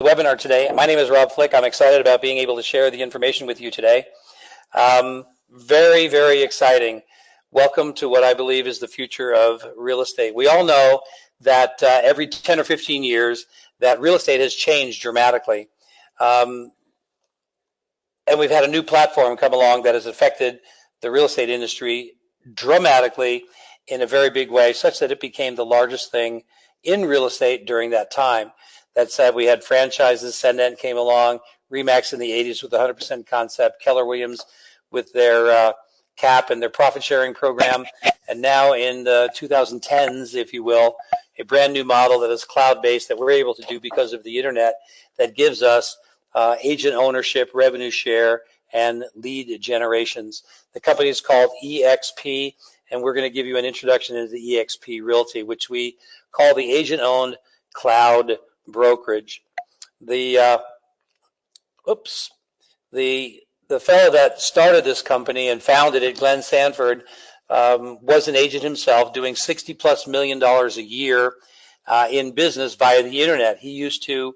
Webinar today. My name is Rob Flick. I'm excited about being able to share the information with you today. Very, very exciting. Welcome to what I believe is the future of real estate. We all know that every 10 or 15 years that real estate has changed dramatically. And we've had a new platform come along that has affected the real estate industry dramatically in a very big way, such that it became the largest thing in real estate during that time. That said, we had franchises. Ascendant came along, Remax in the 80s with the 100% concept, Keller Williams with their cap and their profit sharing program, and now in the 2010s, if you will, a brand new model that is cloud-based that we're able to do because of the internet that gives us agent ownership, revenue share, and lead generations. The company is called eXp, and we're going to give you an introduction into the eXp Realty, which we call the agent-owned cloud brokerage. The fellow that started this company and founded it, Glenn Sanford, was an agent himself, doing $60+ million a year in business via the internet. He used to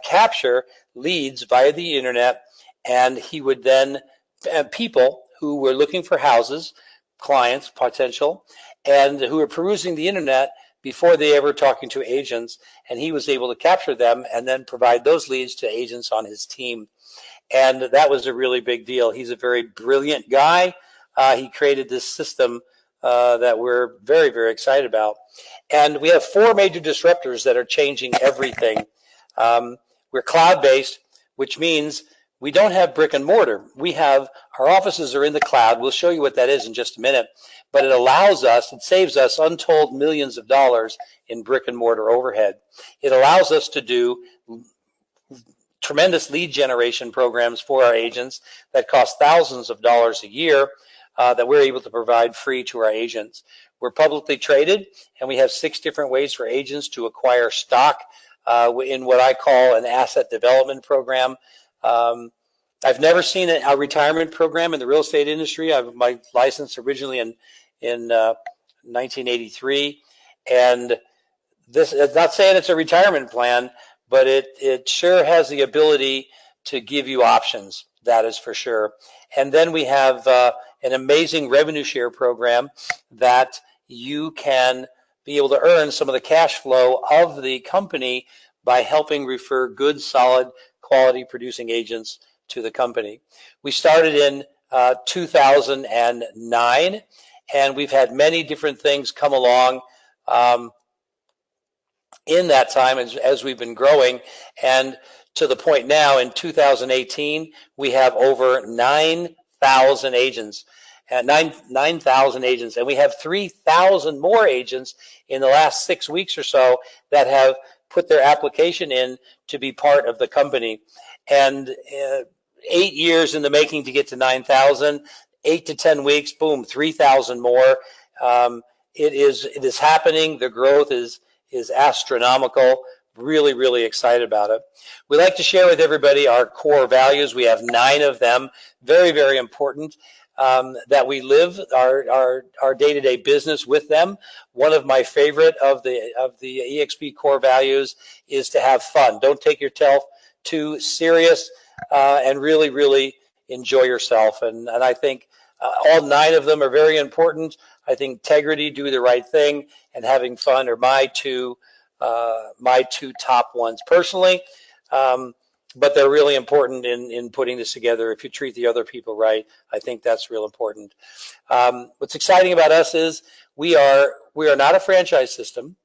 capture leads via the internet, and he would then have people who were looking for houses, clients, potential, and who were perusing the internet before they ever talking to agents, and he was able to capture them and then provide those leads to agents on his team. And that was a really big deal. He's a very brilliant guy. He created this system that we're very, very excited about. And we have 4 major disruptors that are changing everything. We're cloud-based, which means we don't have brick and mortar. Our offices are in the cloud. We'll show you what that is in just a minute. But it saves us untold millions of dollars in brick and mortar overhead. It allows us to do tremendous lead generation programs for our agents that cost thousands of dollars a year that we're able to provide free to our agents. We're publicly traded, and we have 6 different ways for agents to acquire stock in what I call an asset development program. I've never seen a retirement program in the real estate industry. I have my license originally in 1983, and this is not saying it's a retirement plan, but it sure has the ability to give you options. That is for sure. And then we have an amazing revenue share program that you can be able to earn some of the cash flow of the company by helping refer good, solid, quality producing agents to the company. We started in 2009, and we've had many different things come along in that time as we've been growing, and to the point now in 2018 we have over 9,000 agents, and 9,000 agents, and we have 3,000 more agents in the last 6 weeks or so that have put their application in to be part of the company. And 8 years in the making to get to 9,000, 8 to 10 weeks, boom, 3,000 more. It is happening. The growth is astronomical. Really, really excited about it. We like to share with everybody our core values. We have 9 of them. Very, very important that we live our day-to-day business with them. One of my favorite of the eXp core values is to have fun. Don't take yourself too serious, and really, really enjoy yourself. And I think all 9 of them are very important. I think integrity, do the right thing, and having fun are my two top ones personally. But they're really important in putting this together. If you treat the other people right, I think that's real important. What's exciting about us is we are not a franchise system.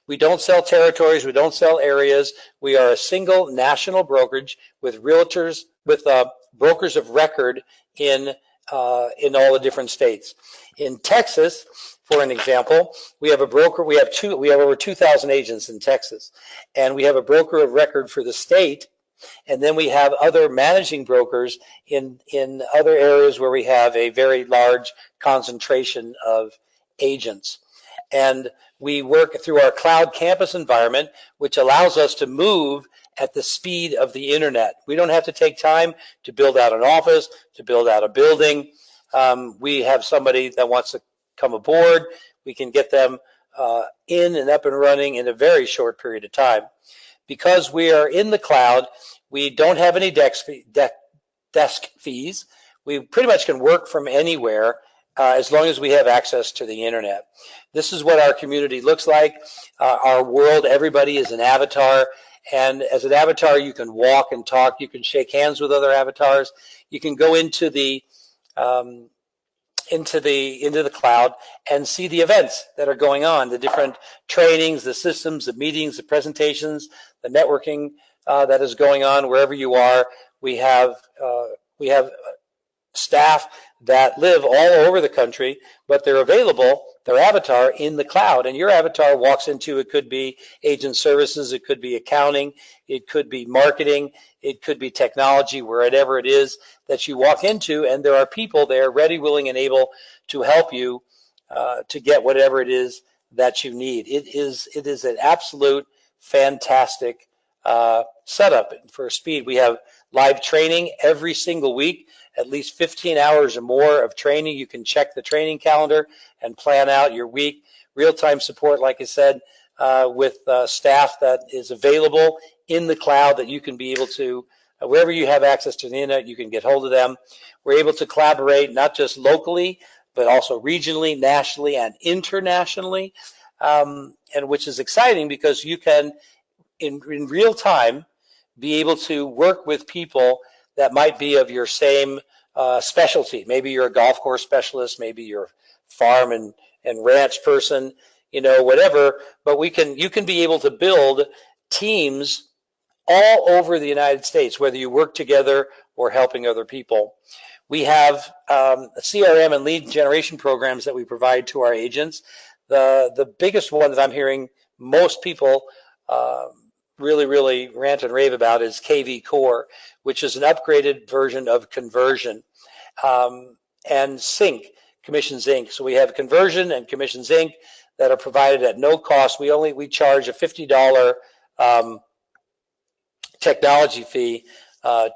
We don't sell territories. We don't sell areas. We are a single national brokerage with realtors, with brokers of record in all the different states. In Texas, for an example, we have a broker. We have over 2,000 agents in Texas, and we have a broker of record for the state. And then we have other managing brokers in other areas where we have a very large concentration of agents. And we work through our cloud campus environment, which allows us to move at the speed of the internet. We don't have to take time to build out an office, to build out a building. We have somebody that wants to come aboard. We can get them in and up and running in a very short period of time. because we are in the cloud, we don't have any desk fees. We pretty much can work from anywhere as long as we have access to the internet. This is what our community looks like. Our world, everybody is an avatar. And as an avatar, you can walk and talk. You can shake hands with other avatars. You can go into the cloud and see the events that are going on, the different trainings, the systems, the meetings, the presentations, the networking that is going on wherever you are. We have staff that live all over the country, but they're available, their avatar, in the cloud. And your avatar walks into, it could be agent services, it could be accounting, it could be marketing, it could be technology, wherever it is that you walk into, and there are people there ready, willing, and able to help you to get whatever it is that you need. It is an absolute fantastic setup for speed. We have live training every single week, at least 15 hours or more of training. You can check the training calendar and plan out your week. Real-time support, like I said, with staff that is available in the cloud that you can be able to, wherever you have access to the internet, you can get hold of them. We're able to collaborate not just locally, but also regionally, nationally, and internationally, and which is exciting because you can, in real time, be able to work with people that might be of your same specialty. Maybe you're a golf course specialist, maybe you're a farm and ranch person, whatever. But you can be able to build teams all over the United States, whether you work together or helping other people. We have CRM and lead generation programs that we provide to our agents. The biggest one that I'm hearing most people really rant and rave about is KV Core, which is an upgraded version of Conversion and Sync, Commissions Inc. So we have Conversion and Commissions Inc. that are provided at no cost. We charge a $50 technology fee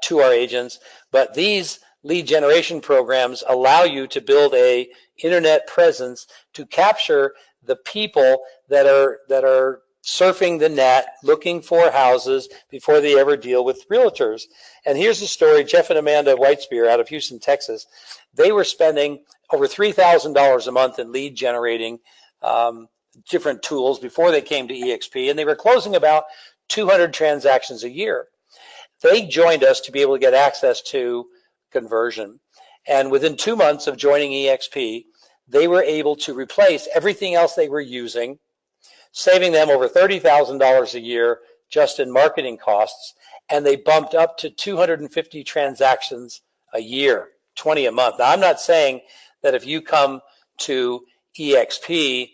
to our agents, but these lead generation programs allow you to build a internet presence to capture the people that are surfing the net, looking for houses before they ever deal with realtors. And here's the story. Jeff and Amanda Whitespear out of Houston, Texas, they were spending over $3,000 a month in lead generating different tools before they came to eXp, and they were closing about 200 transactions a year. They joined us to be able to get access to Conversion. And within 2 months of joining eXp, they were able to replace everything else they were using, saving them over $30,000 a year just in marketing costs, and they bumped up to 250 transactions a year, 20 a month. Now, I'm not saying that if you come to eXp,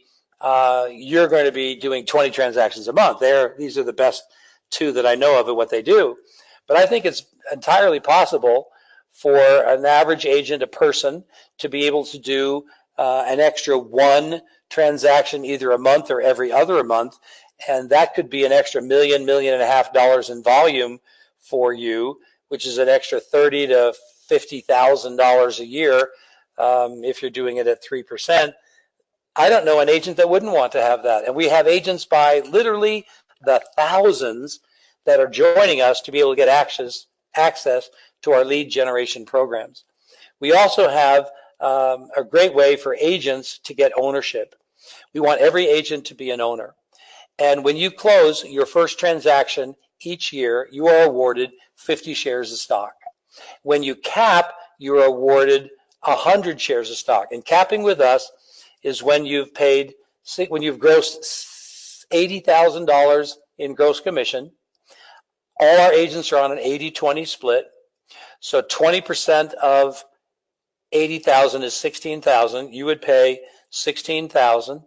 you're going to be doing 20 transactions a month. These are the best two that I know of at what they do. But I think it's entirely possible for an average agent, a person, to be able to do an extra one transaction either a month or every other month, and that could be an extra $1.5 million in volume for you, which is an extra $30,000 to $50,000 a year if you're doing it at 3%. I don't know an agent that wouldn't want to have that, and we have agents by literally the thousands that are joining us to be able to get access to our lead generation programs. We also have a great way for agents to get ownership. We want every agent to be an owner. And when you close your first transaction each year, you are awarded 50 shares of stock. When you cap, you are awarded 100 shares of stock. And capping with us is when you've grossed $80,000 in gross commission. All our agents are on an 80-20 split. So 20% of 80,000 is 16,000. You would pay 16,000.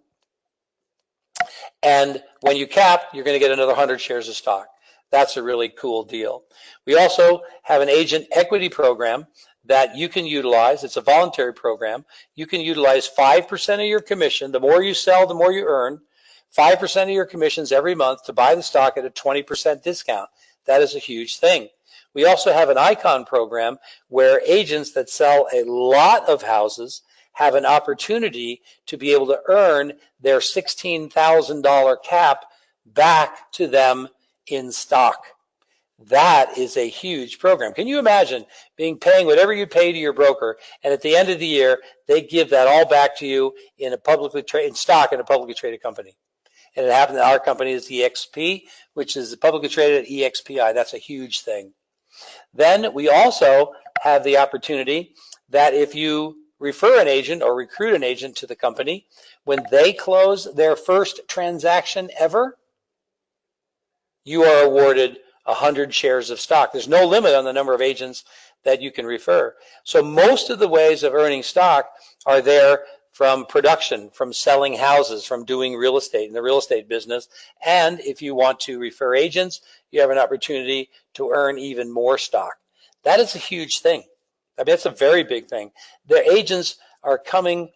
And when you cap, you're going to get another 100 shares of stock. That's a really cool deal. We also have an agent equity program that you can utilize. It's a voluntary program. You can utilize 5% of your commission. The more you sell, the more you earn. 5% of your commissions every month to buy the stock at a 20% discount. That is a huge thing. We also have an icon program where agents that sell a lot of houses have an opportunity to be able to earn their $16,000 cap back to them in stock. That is a huge program. Can you imagine paying whatever you pay to your broker, and at the end of the year, they give that all back to you in stock in a publicly traded company? And it happened that our company is eXp, which is publicly traded at EXPI. That's a huge thing. Then we also have the opportunity that if you refer an agent or recruit an agent to the company, when they close their first transaction ever, you are awarded 100 shares of stock. There's no limit on the number of agents that you can refer. So most of the ways of earning stock are there from production, from selling houses, from doing real estate in the real estate business. And if you want to refer agents, you have an opportunity to earn even more stock. That is a huge thing. I mean, that's a very big thing. The agents are coming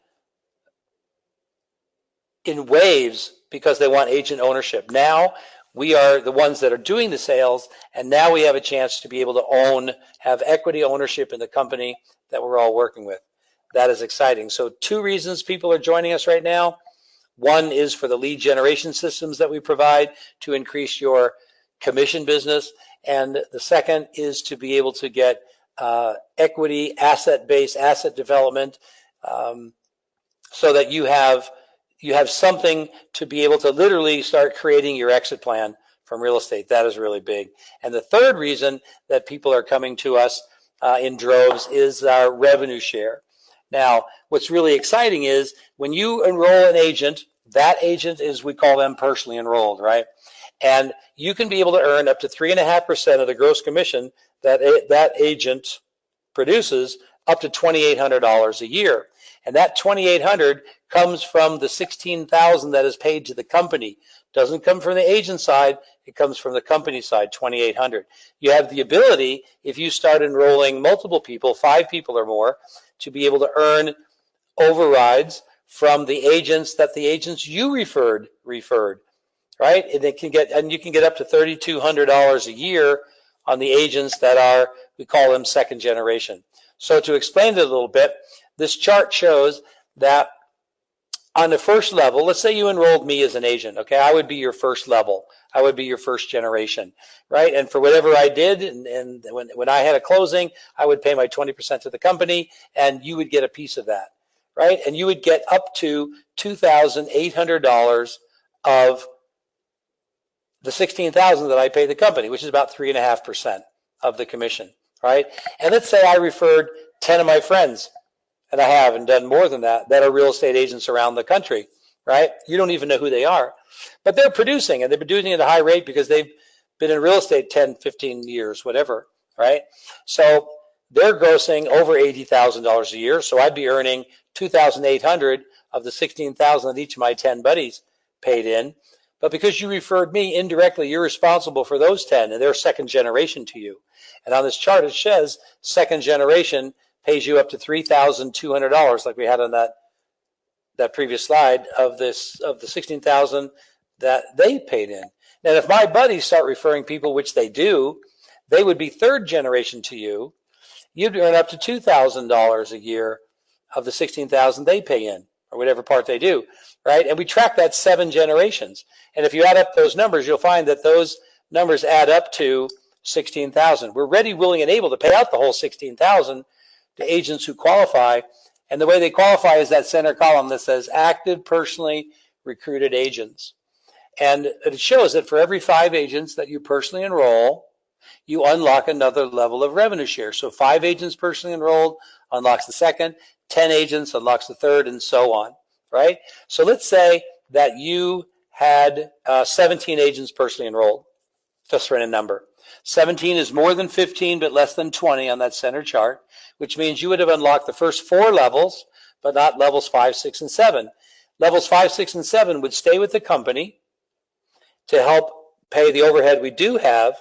in waves because they want agent ownership. Now we are the ones that are doing the sales, and now we have a chance to be able to have equity ownership in the company that we're all working with. That is exciting. So 2 reasons people are joining us right now. One is for the lead generation systems that we provide to increase your commission business. And the second is to be able to get equity, asset-based asset development, so that you have something to be able to literally start creating your exit plan from real estate. That is really big. And the third reason that people are coming to us in droves is our revenue share. Now, what's really exciting is when you enroll an agent, that agent is, we call them personally enrolled, right? And you can be able to earn up to 3.5% of the gross commission that agent produces, up to $2,800 a year. And that $2,800 comes from the $16,000 that is paid to the company. Doesn't come from the agent side, it comes from the company side, $2,800. You have the ability, if you start enrolling multiple people, 5 people or more, to be able to earn overrides from the agents that the agents you referred, right? And you can get up to $3,200 a year on the agents that are, we call them second generation. So to explain it a little bit, this chart shows that on the first level, let's say you enrolled me as an agent, okay? I would be your first level. I would be your first generation, right? And for whatever I did, and when I had a closing, I would pay my 20% to the company, and you would get a piece of that, right? And you would get up to $2,800 of the $16,000 that I pay the company, which is about 3.5% of the commission, right? And let's say I referred 10 of my friends, and I have and done more than that are real estate agents around the country, right? You don't even know who they are. But they're producing, and they've been doing it at a high rate because they've been in real estate 10, 15 years, whatever, right? So they're grossing over $80,000 a year, so I'd be earning $2,800 of the $16,000 that each of my 10 buddies paid in. But because you referred me indirectly, you're responsible for those 10, and they're second generation to you. And on this chart, it says second generation pays you up to $3,200, like we had on that previous slide, of the $16,000 that they paid in. And if my buddies start referring people, which they do, they would be third generation to you. You'd earn up to $2,000 a year of the $16,000 they pay in, or whatever part they do, right? And we track that 7 generations. And if you add up those numbers, you'll find that those numbers add up to $16,000. We're ready, willing, and able to pay out the whole $16,000 to agents who qualify. And the way they qualify is that center column that says active, personally recruited agents. And it shows that for every 5 agents that you personally enroll, you unlock another level of revenue share. So 5 agents personally enrolled unlocks the second, 10 agents unlocks the third, and so on, right? So let's say that you had 17 agents personally enrolled, just for a number. 17 is more than 15 but less than 20 on that center chart, which means you would have unlocked the first 4 levels, but not levels 5, 6, and 7. Levels 5, 6, and 7 would stay with the company to help pay the overhead we do have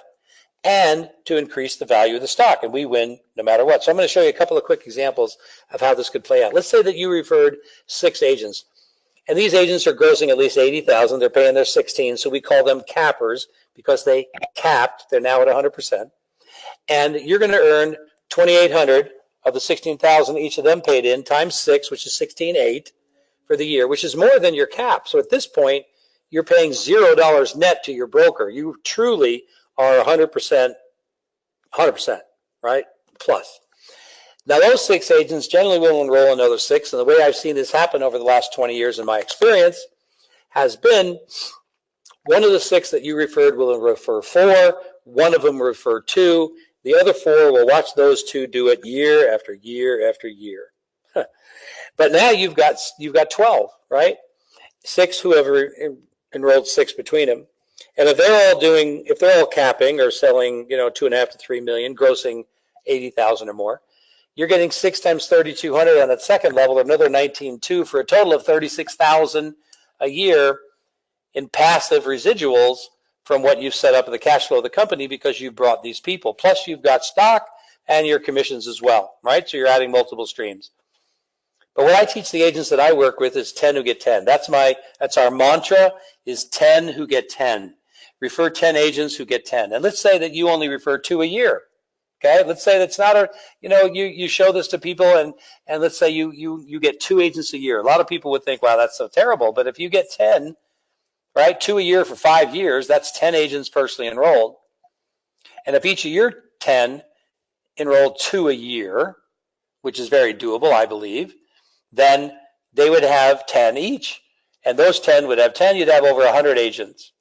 and to increase the value of the stock, and we win no matter what. So I'm going to show you a couple of quick examples of how this could play out. Let's say that you referred 6 agents, and these agents are grossing at least $80,000. They're paying their 16, so we call them cappers because they capped. They're now at 100%, and you're going to earn $2,800 of the $16,000 each of them paid in times 6, which is $16,800 for the year, which is more than your cap. So at this point, you're paying $0 net to your broker. You truly are 100%, right? Plus. Now, those 6 agents generally will enroll another 6, and the way I've seen this happen over the last 20 years in my experience has been one of the 6 that you referred will refer 4, one of them will refer 2, the other 4 will watch those 2 do it year after year after year. But now you've got 12, right? 6 who have enrolled 6 between them. And if they're all capping or selling, 2.5 to 3 million, grossing 80,000 or more, you're getting 6 times 3,200 on that second level, another 19.2 for a total of 36,000 a year in passive residuals from what you've set up in the cash flow of the company because you've brought these people. Plus you've got stock and your commissions as well, right? So you're adding multiple streams. But what I teach the agents that I work with is 10 who get 10. That's our mantra, is 10 who get 10. Refer 10 agents who get 10. And let's say that you only refer 2 a year. Okay, let's say that's not you show this to people and let's say you get 2 agents a year. A lot of people would think, wow, that's so terrible. But if you get 10, right, 2 a year for 5 years, that's 10 agents personally enrolled. And if each of your 10 enrolled 2 a year, which is very doable, I believe, then they would have 10 each. And those 10 would have 10, you'd have over 100 agents.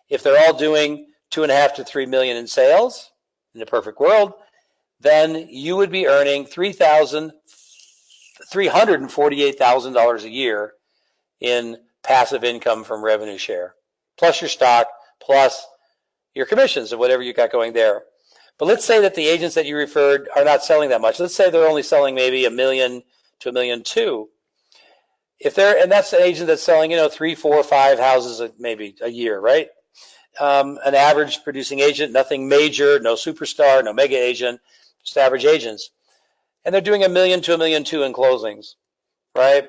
If they're all doing 2.5 to 3 million in sales, in a perfect world, then you would be earning $348,000 a year in passive income from revenue share, plus your stock, plus your commissions of whatever you got going there. But let's say that the agents that you referred are not selling that much. Let's say they're only selling maybe $1 million to $1.2 million. And that's an agent that's selling, 3, 4, 5 houses maybe a year, right? An average producing agent, nothing major, no superstar, no mega agent, just average agents. And they're doing $1 million to $1.2 million in closings, right?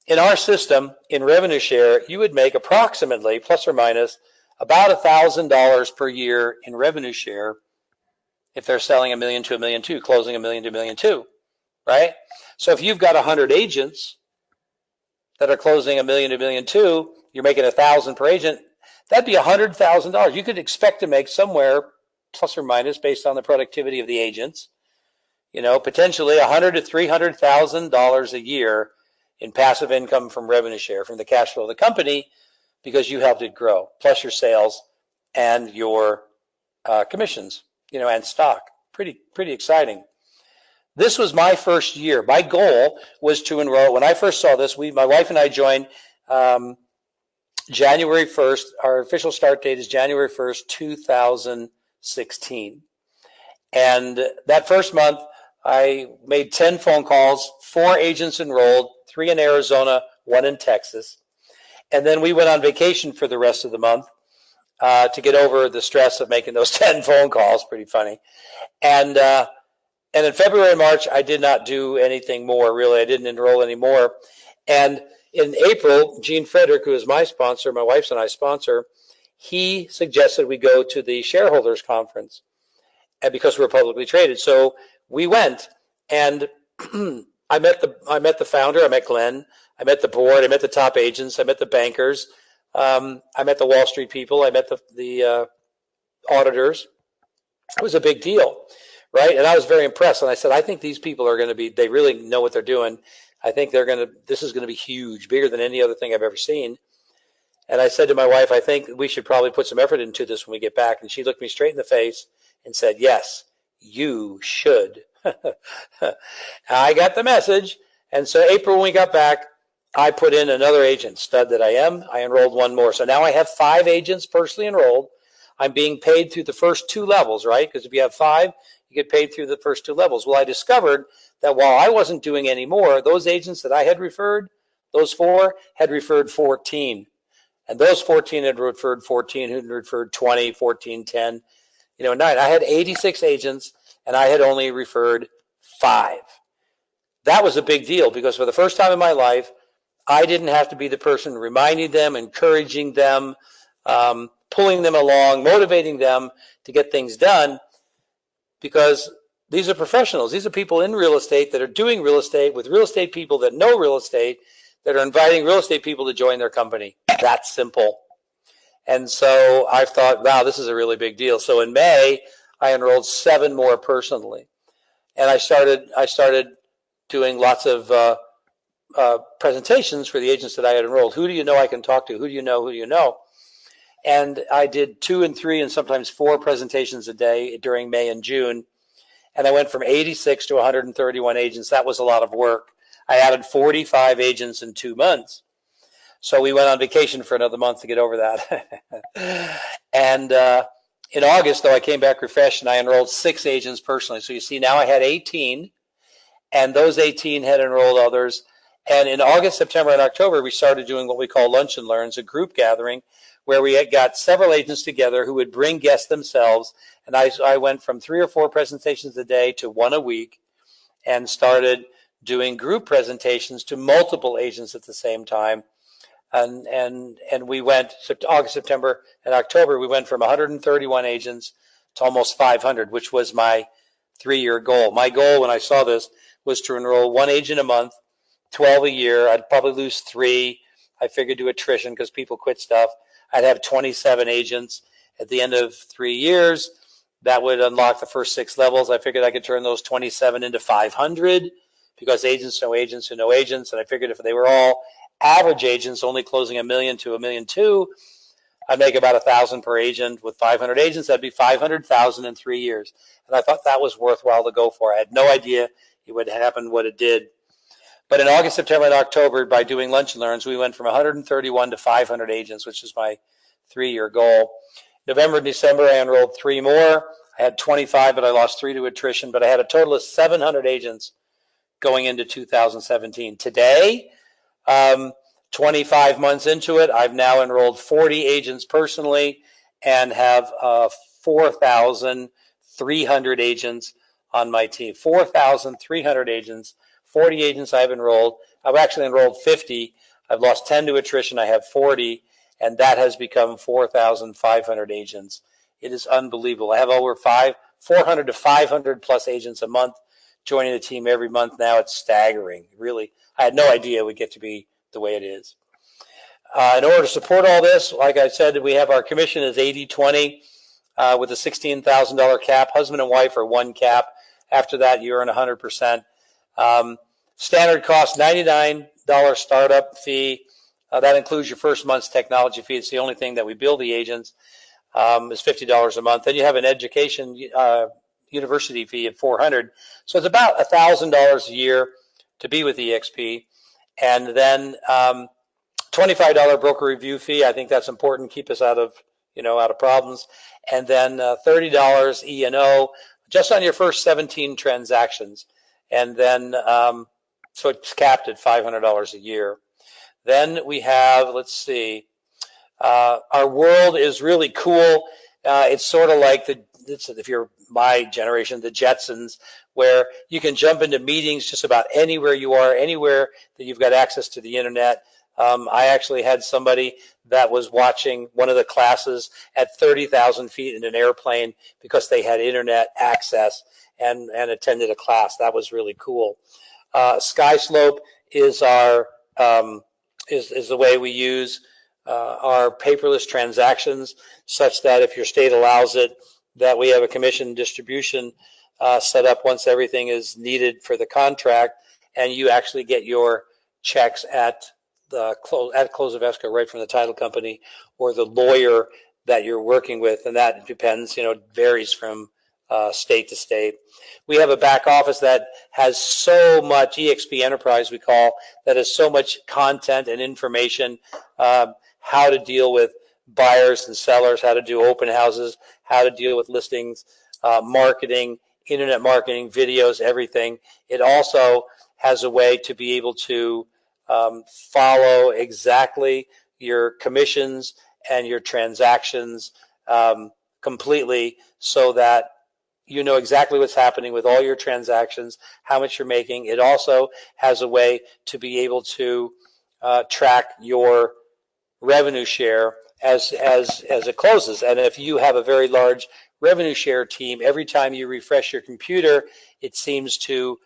In our system, in revenue share, you would make approximately, plus or minus, about $1,000 per year in revenue share if they're selling $1 million to $1.2 million, closing $1 million to $1.2 million, right? So if you've got 100 agents that are closing $1 million to $1.2 million, you're making $1,000 per agent. That'd be $100,000. You could expect to make somewhere plus or minus based on the productivity of the agents. Potentially $100,000 to $300,000 a year in passive income from revenue share, from the cash flow of the company, because you helped it grow, plus your sales and your commissions, and stock. Pretty exciting. This was my first year. My goal was to enroll. When I first saw this, my wife and I joined January 1st. Our official start date is January 1st, 2016. And that first month, I made 10 phone calls, 4 agents enrolled, 3 in Arizona, 1 in Texas. And then we went on vacation for the rest of the month to get over the stress of making those 10 phone calls. Pretty funny. And in February and March, I did not do anything more, really. I didn't enroll anymore. And in April, Gene Frederick, who is my sponsor, my wife's and I sponsor, he suggested we go to the shareholders conference, and because we're publicly traded. So we went, and I met the founder, I met Glenn, I met the board, I met the top agents, I met the bankers, I met the Wall Street people, I met the auditors. It was a big deal, right? And I was very impressed, and I said, I think these people are going to be, they really know what they're doing. I think this is going to be huge, bigger than any other thing I've ever seen. And I said to my wife, I think we should probably put some effort into this when we get back. And she looked me straight in the face and said, yes, you should. I got the message. And so April, when we got back, I put in another agent, stud that I am. I enrolled 1 more. So now I have 5 agents personally enrolled. I'm being paid through the first 2 levels, right? Because if you have 5, you get paid through the first 2 levels. Well, I discovered that while I wasn't doing any more, those agents that I had referred, those 4 had referred 14. And those 14 had referred 14, who had referred 20, 14, 10, 9. I had 86 agents, and I had only referred 5. That was a big deal because for the first time in my life, I didn't have to be the person reminding them, encouraging them, pulling them along, motivating them to get things done, because these are professionals. These are people in real estate that are doing real estate with real estate people that know real estate, that are inviting real estate people to join their company. That's simple. And so I thought, wow, this is a really big deal. So in May, I enrolled 7 more personally, and I started doing lots of presentations for the agents that I had enrolled. Who do you know I can talk to? Who do you know? Who do you know? And I did 2 and 3 and sometimes 4 presentations a day during May and June. And I went from 86 to 131 agents. That was a lot of work. I added 45 agents in 2 months. So we went on vacation for another month to get over that. And in August, though, I came back refreshed and I enrolled 6 agents personally. So you see, now I had 18, and those 18 had enrolled others. And in August, September, and October, we started doing what we call Lunch and Learns, a group gathering, where we had got several agents together who would bring guests themselves. And I went from 3 or 4 presentations a day to 1 a week, and started doing group presentations to multiple agents at the same time. And we went August, September, and October. We went from 131 agents to almost 500, which was my 3-year goal. My goal when I saw this was to enroll 1 agent a month, 12 a year. I'd probably lose 3. I figured to attrition because people quit stuff. I'd have 27 agents at the end of 3 years. That would unlock the first 6 levels. I figured I could turn those 27 into 500 because agents know agents who know agents. And I figured if they were all average agents only closing $1 million to $1.2 million, I'd make about $1,000 per agent. With 500 agents, that'd be $500,000 in 3 years. And I thought that was worthwhile to go for. I had no idea it would happen what it did. But in August, September, and October, by doing Lunch and Learns, we went from 131 to 500 agents, which is my 3-year goal. November and December, I enrolled 3 more. I had 25, but I lost 3 to attrition. But I had a total of 700 agents going into 2017. Today, 25 months into it, I've now enrolled 40 agents personally and have 4,300 agents on my team. 4,300 agents, 40 agents I've enrolled. I've actually enrolled 50. I've lost 10 to attrition. I have 40, and that has become 4,500 agents. It is unbelievable. I have over 400 to 500 plus agents a month joining the team every month now. It's staggering. Really, I had no idea it would get to be the way it is. In order to support all this, like I said, we have our commission is 80-20 with a $16,000 cap. Husband and wife are 1 cap. After that, you earn 100%. Standard cost, $99 startup fee. That includes your first month's technology fee. It's the only thing that we bill the agents. Is $50 a month. Then you have an education university fee of $400. So it's about $1,000 a year to be with eXp. And then $25 broker review fee. I think that's important. Keep us out of problems. And then $30 E&O just on your first 17 transactions. And then so it's capped at $500 a year. Then we have, let's see, our world is really cool. It's sort of like if you're my generation, the Jetsons, where you can jump into meetings just about anywhere you are, anywhere that you've got access to the internet. I actually had somebody that was watching one of the classes at 30,000 feet in an airplane because they had internet access and attended a class. That was really cool. SkySlope is our is the way we use our paperless transactions, such that if your state allows it, that we have a commission distribution set up once everything is needed for the contract, and you actually get your checks at the close of escrow right from the title company or the lawyer that you're working with, and that depends, it varies from state to state. We have a back office that has so much, eXp Enterprise we call, that has so much content and information, how to deal with buyers and sellers, how to do open houses, how to deal with listings, marketing, internet marketing, videos, everything. It also has a way to be able to follow exactly your commissions and your transactions completely, so that you know exactly what's happening with all your transactions, how much you're making. It also has a way to be able to track your revenue share as it closes. And if you have a very large revenue share team, every time you refresh your computer, it seems to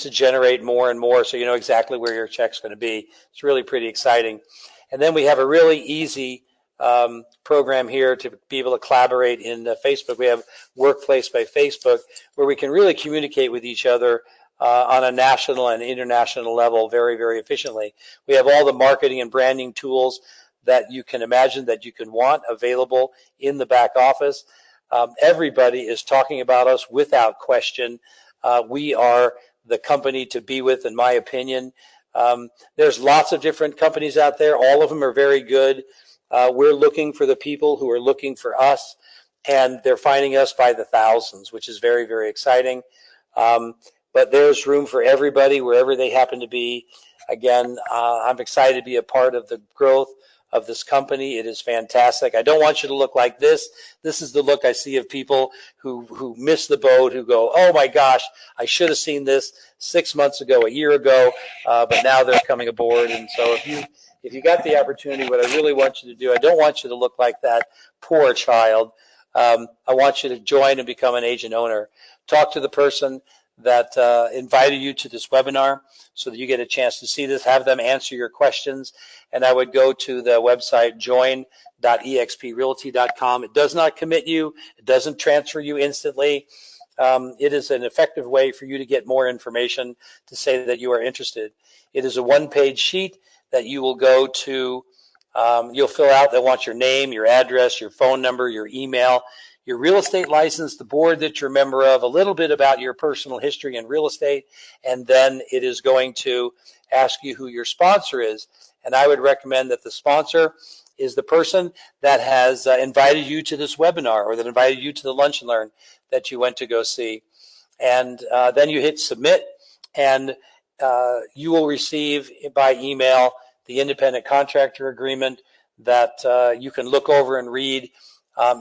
generate more and more, so you know exactly where your check's going to be. It's really pretty exciting. And then we have a really easy program here to be able to collaborate in Facebook. We have Workplace by Facebook, where we can really communicate with each other on a national and international level very, very efficiently. We have all the marketing and branding tools that you can imagine that you can want available in the back office. Everybody is talking about us without question. We are the company to be with, in my opinion. There's lots of different companies out there. All of them are very good. We're looking for the people who are looking for us, and they're finding us by the thousands, which is very, very exciting. But there's room for everybody wherever they happen to be. Again, I'm excited to be a part of the growth of this company. It is fantastic. I don't want you to look like this. This is the look I see of people who miss the boat, who go, oh my gosh, I should have seen this 6 months ago, a year ago, but now they're coming aboard. And so if you got the opportunity, what I really want you to do, I don't want you to look like that poor child. I want you to join and become an agent owner. Talk to the person that invited you to this webinar so that you get a chance to see this, have them answer your questions. And I would go to the website join.exprealty.com. It does not commit you. It doesn't transfer you instantly. It is an effective way for you to get more information to say that you are interested. It is a one-page sheet that you will go to. You'll fill out. They want your name, your address, your phone number, your email, your real estate license, the board that you're a member of, a little bit about your personal history in real estate, and then it is going to ask you who your sponsor is. And I would recommend that the sponsor is the person that has invited you to this webinar or that invited you to the Lunch and Learn that you went to go see. And then you hit submit, and you will receive by email the independent contractor agreement that you can look over and read.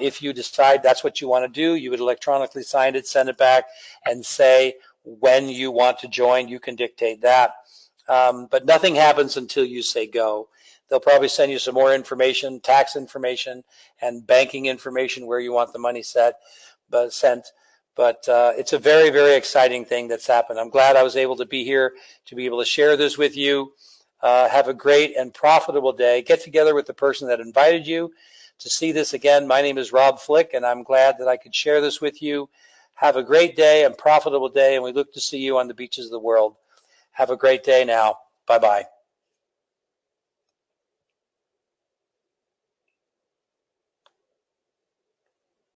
If you decide that's what you want to do, you would electronically sign it, send it back, and say when you want to join. You can dictate that. But nothing happens until you say go. They'll probably send you some more information, tax information, and banking information where you want the money sent. But it's a very, very exciting thing that's happened. I'm glad I was able to be here to be able to share this with you. Have a great and profitable day. Get together with the person that invited you to see this again. My name is Rob Flick, and I'm glad that I could share this with you. Have a great day and profitable day, and we look to see you on the beaches of the world. Have a great day now. Bye-bye.